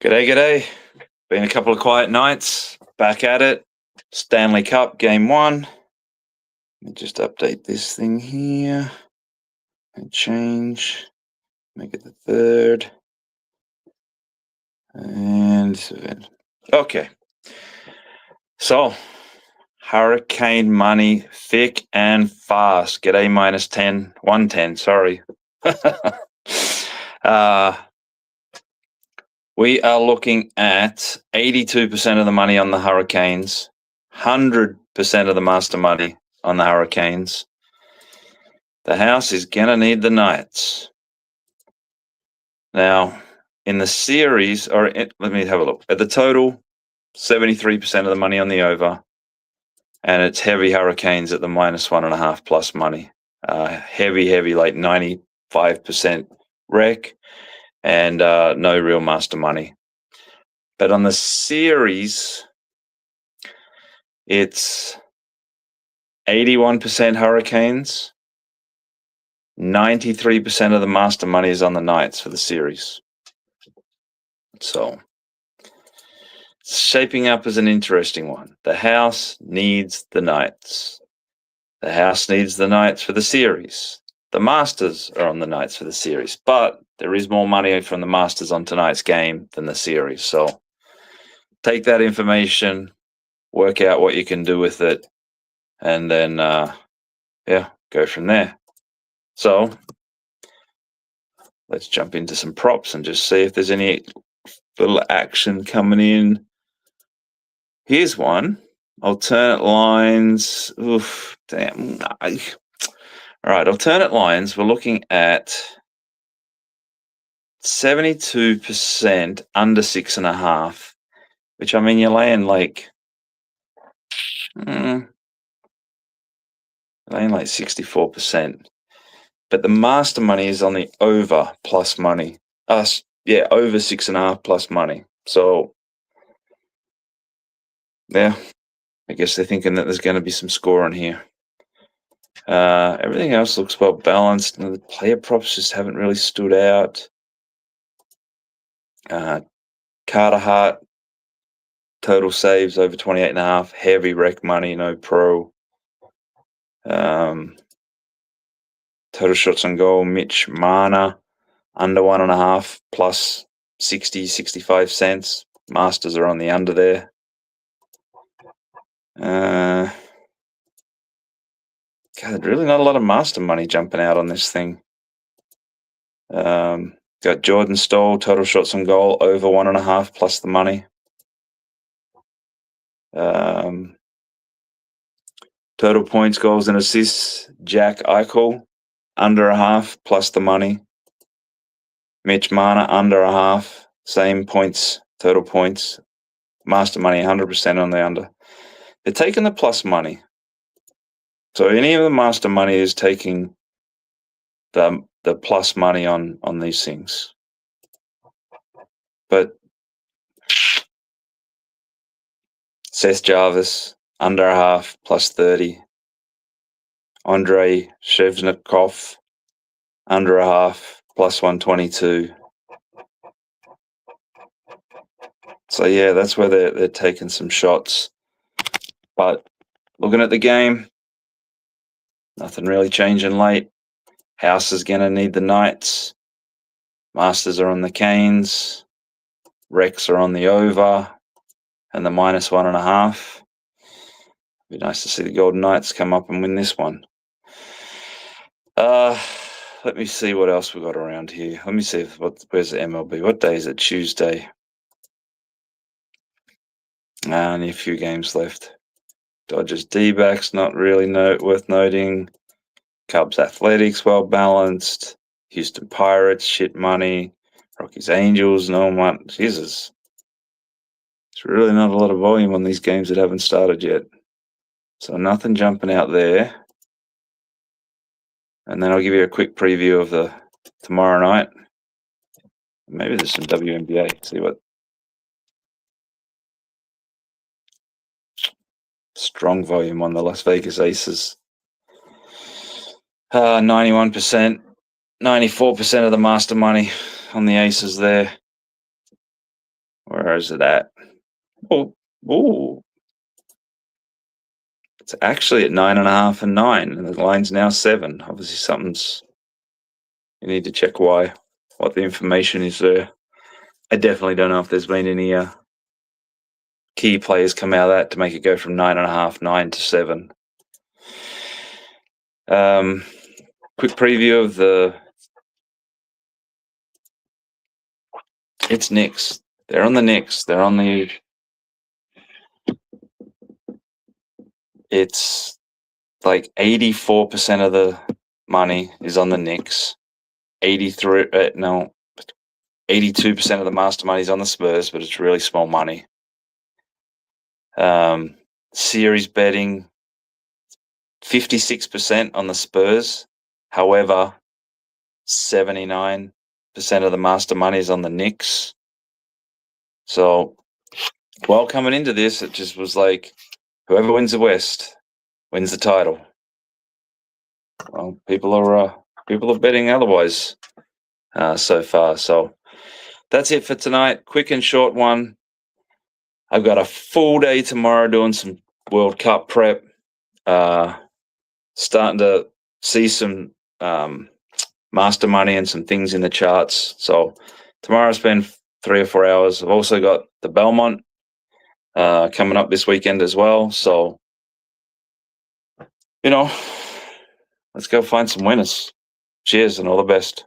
G'day. Been a couple of quiet nights. Back at it. Stanley Cup Game 1. Let me just update this thing here. And change. Make it the 3rd. And 7. Okay. So, Hurricane money, thick and fast. G'day minus 10. 110, sorry. We are looking at 82% of the money on the Hurricanes, 100% of the master money on the Hurricanes. The house is going to need the Knights. Now, in the series, let me have a look. At the total, 73% of the money on the over, and it's heavy Hurricanes at the -1.5 plus money. Heavy, like 95% rec. And no real master money. But on the series, it's 81% Hurricanes, 93% of the master money is on the Knights for the series. So, it's shaping up as an interesting one. The house needs the Knights. The house needs the Knights for the series. The Masters are on the Knights for the series, but there is more money from the Masters on tonight's game than the series. So take that information, work out what you can do with it, and then, go from there. So let's jump into some props and just see if there's any little action coming in. Here's one. Alternate lines. Oof, damn. All right, alternate lines. We're looking at 72% under 6.5, which, I mean, you're laying like 64%. But the master money is on the over plus money. Over 6.5 plus money. So, yeah, I guess they're thinking that there's going to be some score on here. Everything else looks well balanced. The player props just haven't really stood out. Carter Hart, total saves over 28.5. Heavy rec money, no pro. Total shots on goal, Mitch Marner, under 1.5 plus 65 cents. Masters are on the under there. Really not a lot of master money jumping out on this thing. Got Jordan Stoll, total shots on goal, over 1.5 plus the money. Total points, goals and assists, Jack Eichel, under 1/2 plus the money. Mitch Marner, under 1/2, same points, total points. Master money, 100% on the under. They're taking the plus money. So any of the master money is taking the plus money on these things. But Seth Jarvis, under 1/2 plus 30. Andrei Shevchnikov, under 1/2 plus 122. So yeah, that's where they're taking some shots. But looking at the game, nothing really changing late. House is going to need the Knights. Masters are on the Canes. Recs are on the over and the -1.5. Be nice to see the Golden Knights come up and win this one. Let me see what else we got around here. Let me see where's the MLB. What day is it? Tuesday. Only a few games left. Dodgers D-backs, not really worth noting. Cubs Athletics, well balanced. Houston Pirates, shit money. Rockies Angels, no one. Jesus. There's really not a lot of volume on these games that haven't started yet. So nothing jumping out there. And then I'll give you a quick preview of the tomorrow night. Maybe there's some WNBA. See what. Strong volume on the Las Vegas Aces. 91%, 94% of the master money on the Aces there. Where is it at? Oh, it's actually at 9.5 and 9, and the line's now 7. Obviously, you need to check what the information is there. I definitely don't know if there's been any key players come out of that to make it go from 9.5, 9 to 7. Quick preview of it's Knicks. They're on the Knicks. It's like 84% of the money is on the Knicks. 82% of the master money is on the Spurs, but it's really small money. Series betting, 56% on the Spurs. However, 79% of the master money is on the Knicks. So, while coming into this, it just was like, whoever wins the West wins the title. Well, people are betting otherwise so far. So that's it for tonight. Quick and short one. I've got a full day tomorrow doing some World Cup prep. Starting to see some master money and some things in the charts. So tomorrow I spend 3 or 4 hours. I've also got the Belmont coming up this weekend as well. So, let's go find some winners. Cheers and all the best.